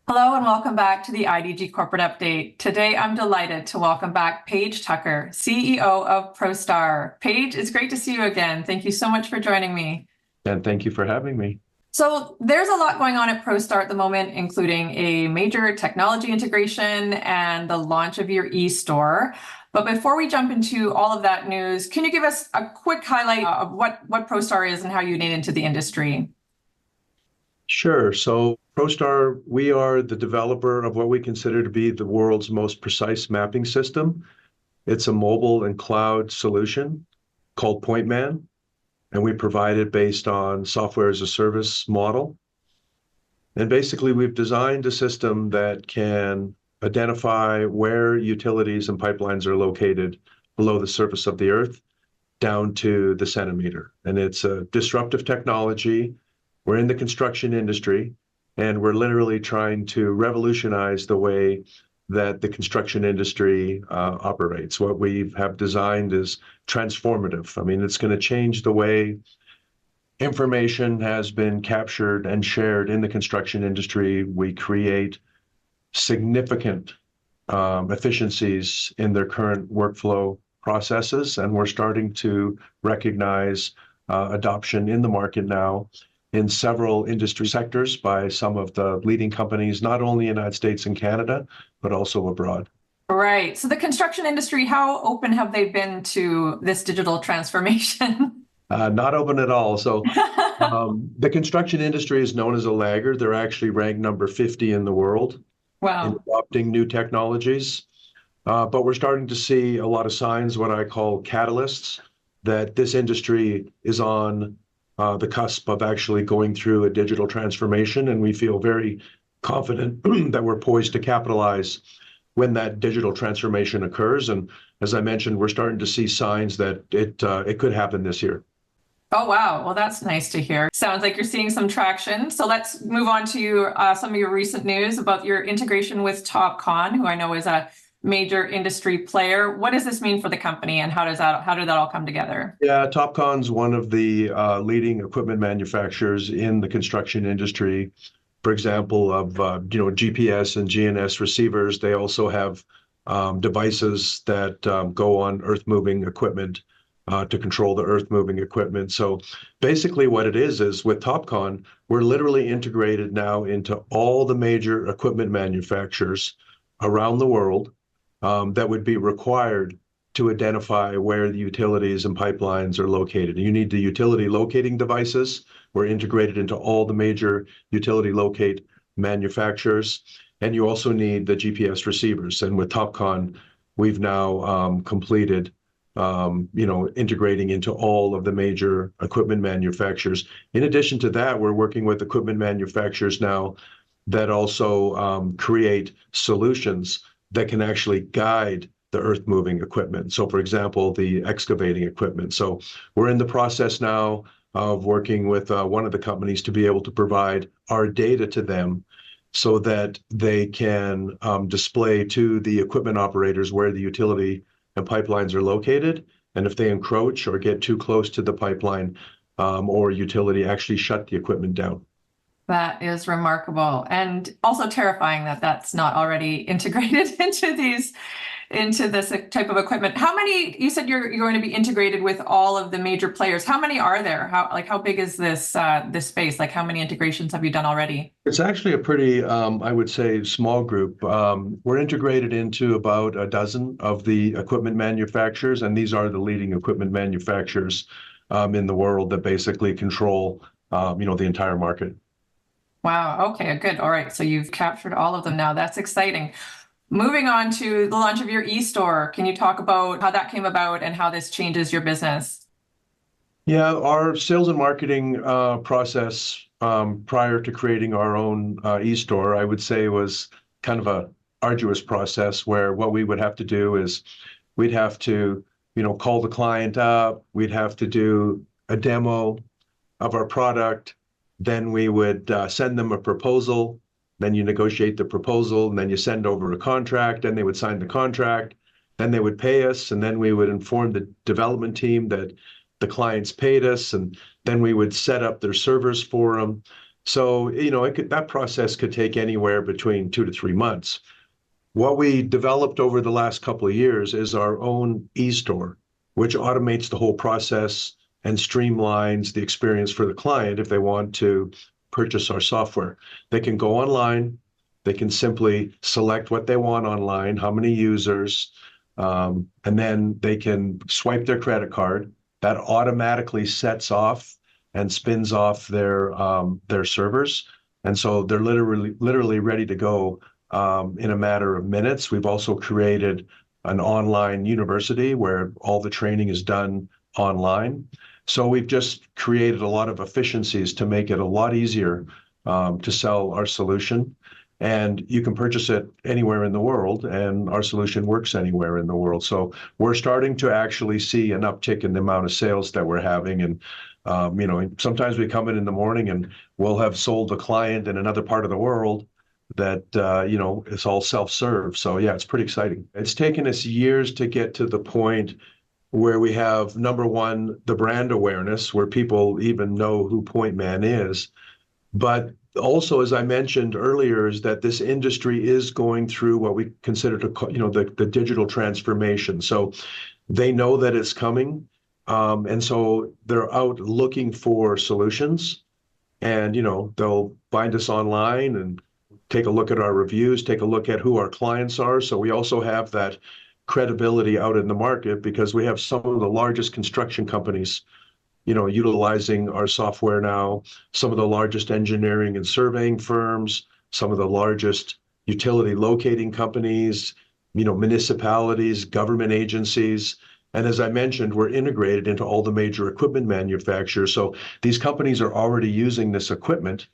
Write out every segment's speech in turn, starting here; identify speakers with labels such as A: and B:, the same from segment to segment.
A: Hello and welcome back to the IDG Corporate Update. Today, I'm delighted to welcome back Paige Tucker, CEO of ProStar. Paige, it's great to see you again. Thank you so much for joining me.
B: And thank you for having me.
A: So there's a lot going on at ProStar at the moment, including a major technology integration and the launch of your eStore. But before we jump into all of that news, can you give us a quick highlight of what ProStar is and how you made into the industry?
B: Sure. So ProStar, we are the developer of what we consider to be the world's most precise mapping system. It's a mobile and cloud solution called PointMan, and we provide it based on software as a service model. And basically, we've designed a system that can identify where utilities and pipelines are located below the surface of the earth down to the centimeter. And it's a disruptive technology. We're in the construction industry, and we're literally trying to revolutionize the way that the construction industry operates. What we have designed is transformative. I mean, it's going to change the way information has been captured and shared in the construction industry. We create significant efficiencies in their current workflow processes, and we're starting to recognize adoption in the market now in several industry sectors by some of the leading companies, not only in the United States and Canada, but also abroad.
A: Right. So the construction industry, how open have they been to this digital transformation?
B: Not open at all. So the construction industry is known as a laggard. They're actually ranked number 50 in the world in adopting new technologies. But we're starting to see a lot of signs, what I call catalysts, that this industry is on the cusp of actually going through a digital transformation, and we feel very confident that we're poised to capitalize when that digital transformation occurs. And as I mentioned, we're starting to see signs that it could happen this year.
A: Oh, wow. Well, that's nice to hear. Sounds like you're seeing some traction. So let's move on to some of your recent news about your integration with Topcon, who I know is a major industry player. What does this mean for the company, and how did that all come together?
B: Yeah, Topcon's one of the leading equipment manufacturers in the construction industry. For example, of GPS and GNSS receivers. They also have devices that go on earth-moving equipment to control the earth-moving equipment. So basically, what it is with Topcon, we're literally integrated now into all the major equipment manufacturers around the world that would be required to identify where the utilities and pipelines are located. You need the utility locating devices. We're integrated into all the major utility locate manufacturers. And you also need the GPS receivers. And with Topcon, we've now completed integrating into all of the major equipment manufacturers. In addition to that, we're working with equipment manufacturers now that also create solutions that can actually guide the earth-moving equipment. So, for example, the excavating equipment. So we're in the process now of working with one of the companies to be able to provide our data to them so that they can display to the equipment operators where the utility and pipelines are located. And if they encroach or get too close to the pipeline or utility, actually shut the equipment down.
A: That is remarkable, and also terrifying that that's not already integrated into this type of equipment. How many? You said you're going to be integrated with all of the major players. How many are there? How big is this space? Like, how many integrations have you done already?
B: It's actually a pretty, I would say, small group. We're integrated into about a dozen of the equipment manufacturers, and these are the leading equipment manufacturers in the world that basically control, the entire market.
A: Wow. Okay, good. All right. So you've captured all of them now. That's exciting. Moving on to the launch of your eStore. Can you talk about how that came about and how this changes your business?
B: Yeah, our sales and marketing process prior to creating our own eStore, I would say, was kind of a arduous process where what we would have to do is we'd have to, call the client up. We'd have to do a demo of our product. Then we would send them a proposal. Then you negotiate the proposal, and then you send over a contract, and they would sign the contract. Then they would pay us, and then we would inform the development team that the clients paid us, and then we would set up their servers for them. So, that process could take anywhere between 2 to 3 months. What we developed over the last couple of years is our own eStore, which automates the whole process and streamlines the experience for the client if they want to purchase our software. They can go online, they can simply select what they want online, how many users, and then they can swipe their credit card. That automatically sets off and spins off their servers. And so they're literally ready to go in a matter of minutes. We've also created an online university where all the training is done online. So we've just created a lot of efficiencies to make it a lot easier to sell our solution. And you can purchase it anywhere in the world, and our solution works anywhere in the world. So we're starting to actually see an uptick in the amount of sales that we're having. And sometimes we come in the morning and we'll have sold a client in another part of the world that it's all self-serve. So yeah, it's pretty exciting. It's taken us years to get to the point where we have, number one, the brand awareness, where people even know who PointMan is. But also, as I mentioned earlier, is that this industry is going through what we consider the digital transformation. So they know that it's coming, and so they're out looking for solutions, and they'll find us online and take a look at our reviews, take a look at who our clients are. So we also have that credibility out in the market because we have some of the largest construction companies, utilizing our software now, some of the largest engineering and surveying firms, some of the largest utility locating companies, municipalities, government agencies. And as I mentioned, we're integrated into all the major equipment manufacturers. So these companies are already using this equipment,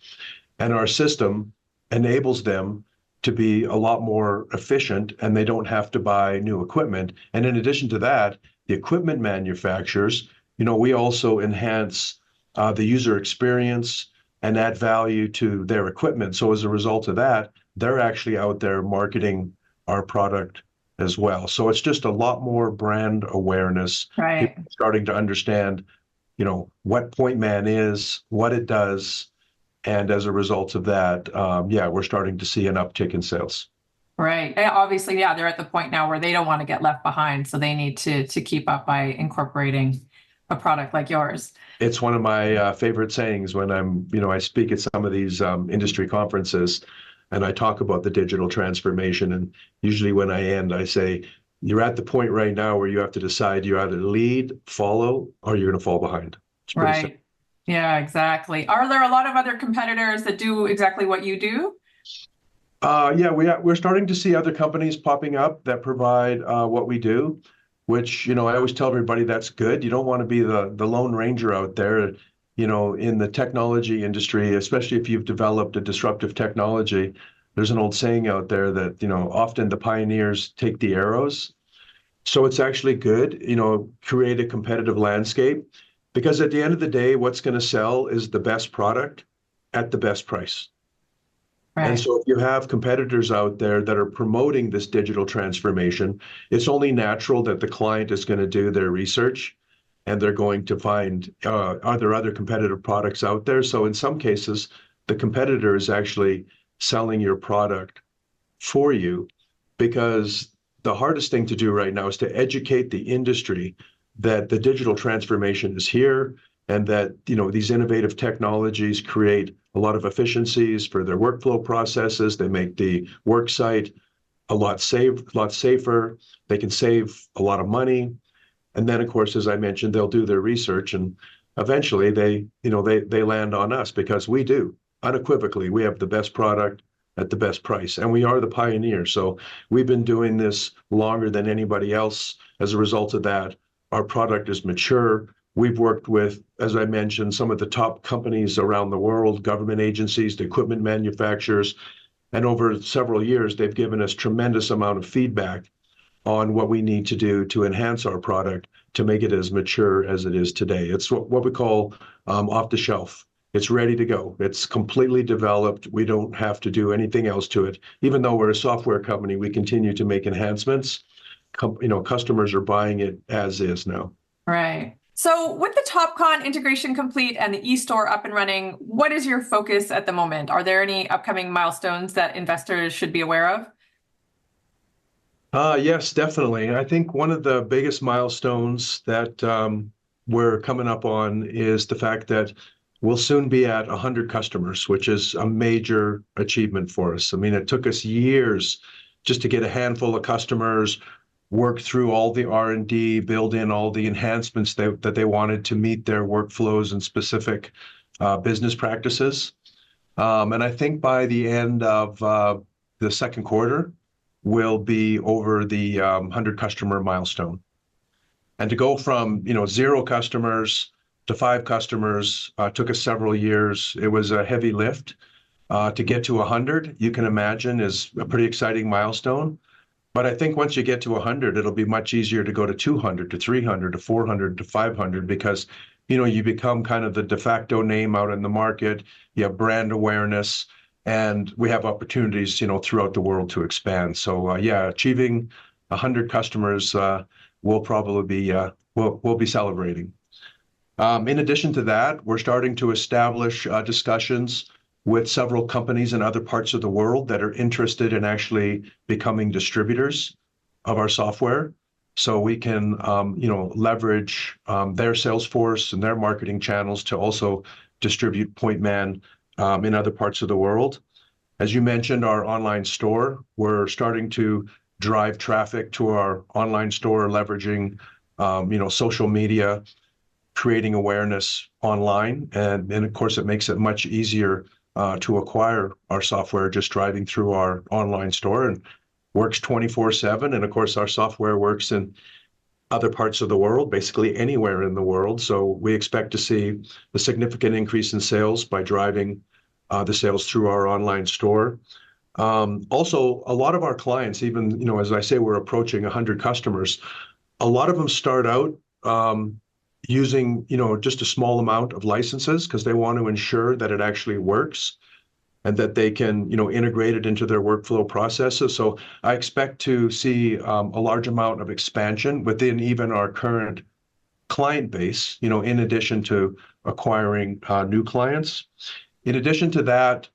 B: and our system enables them to be a lot more efficient, and they don't have to buy new equipment. And in addition to that, the equipment manufacturers, we also enhance the user experience and add value to their equipment. So as a result of that, they're actually out there marketing our product as well. So it's just a lot more brand awareness.
A: Right.
B: People starting to understand, what PointMan is, what it does. And as a result of that, we're starting to see an uptick in sales.
A: Right. And obviously, they're at the point now where they don't want to get left behind. So they need to keep up by incorporating a product like yours.
B: It's one of my favorite sayings when I speak at some of these industry conferences and I talk about the digital transformation. And usually when I end, I say, you're at the point right now where you have to decide you either lead, follow, or you're going to fall behind. It's pretty simple.
A: Yeah, exactly. Are there a lot of other competitors that do exactly what you do?
B: We're starting to see other companies popping up that provide what we do, which, I always tell everybody that's good. You don't want to be the Lone Ranger out there, in the technology industry, especially if you've developed a disruptive technology. There's an old saying out there that, often the pioneers take the arrows. So it's actually good, create a competitive landscape. Because at the end of the day, what's going to sell is the best product at the best price. Right. And so if you have competitors out there that are promoting this digital transformation, it's only natural that the client is going to do their research and they're going to find, are there other competitive products out there? So in some cases, the competitor is actually selling your product for you, because the hardest thing to do right now is to educate the industry that the digital transformation is here, and that these innovative technologies create a lot of efficiencies for their workflow processes. They make the work site a lot safer. They can save a lot of money, and then of course, as I mentioned, they'll do their research, and eventually they land on us because we do unequivocally. We have the best product at the best price, and we are the pioneer. So we've been doing this longer than anybody else. As a result of that, our product is mature. We've worked with, as I mentioned, some of the top companies around the world, government agencies, the equipment manufacturers, and over several years, they've given us tremendous amount of feedback on what we need to do to enhance our product to make it as mature as it is today. It's what we call off the shelf. It's ready to go. It's completely developed. We don't have to do anything else to it. Even though we're a software company, we continue to make enhancements. Customers are buying it as is now.
A: Right. So with the Topcon integration complete and the eStore up and running, what is your focus at the moment? Are there any upcoming milestones that investors should be aware of?
B: Yes, definitely. I think one of the biggest milestones that we're coming up on is the fact that we'll soon be at 100 customers, which is a major achievement for us. I mean, it took us years just to get a handful of customers, work through all the R&D, build in all the enhancements that they wanted to meet their workflows and specific business practices. And I think by the end of the second quarter, we'll be over the 100 customer milestone. And to go from 0 customers to 5 customers took us several years. It was a heavy lift. To get to 100, you can imagine, is a pretty exciting milestone. But I think once you get to 100, it'll be much easier to go to 200, to 300, to 400, to 500, because you become kind of the de facto name out in the market. You have brand awareness, and we have opportunities, throughout the world to expand. So yeah, achieving 100 customers, we'll probably be we'll be celebrating. In addition to that, we're starting to establish discussions with several companies in other parts of the world that are interested in actually becoming distributors of our software. So we can, leverage their sales force and their marketing channels to also distribute PointMan in other parts of the world. As you mentioned, our online store, we're starting to drive traffic to our online store, leveraging, social media, creating awareness online. And of course, it makes it much easier to acquire our software just driving through our online store, and works 24/7. And of course, our software works in other parts of the world, basically anywhere in the world. So we expect to see a significant increase in sales by driving the sales through our online store. Also, a lot of our clients, even, as I say, we're approaching 100 customers, a lot of them start out using, just a small amount of licenses because they want to ensure that it actually works and that they can, integrate it into their workflow processes. So I expect to see a large amount of expansion within even our current client base, in addition to acquiring new clients. In addition to that,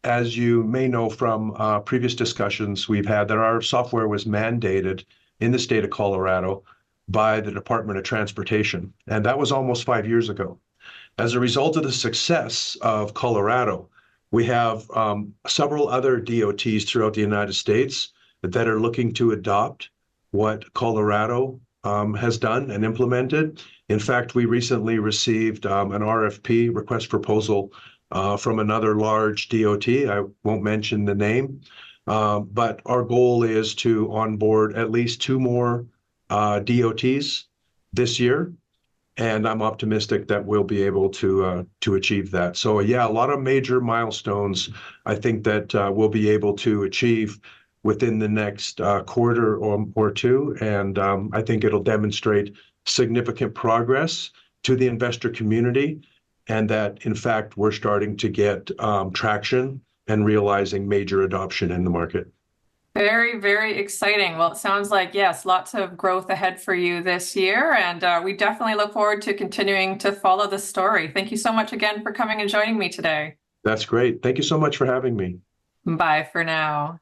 B: as you may know from previous discussions we've had, that our software was mandated in the state of Colorado by the Department of Transportation. And that was almost 5 years ago. As a result of the success of Colorado, we have several other DOTs throughout the United States that are looking to adopt what Colorado has done and implemented. In fact, we recently received an RFP, request proposal, from another large DOT. I won't mention the name, but our goal is to onboard at least 2 more DOTs this year, and I'm optimistic that we'll be able to achieve that. So yeah, a lot of major milestones I think that we'll be able to achieve within the next quarter or 2, and I think it'll demonstrate significant progress to the investor community, and that in fact we're starting to get traction and realizing major adoption in the market.
A: Very, very exciting. Well, it sounds like, yes, lots of growth ahead for you this year. And we definitely look forward to continuing to follow the story. Thank you so much again for coming and joining me today.
B: That's great. Thank you so much for having me.
A: Bye for now.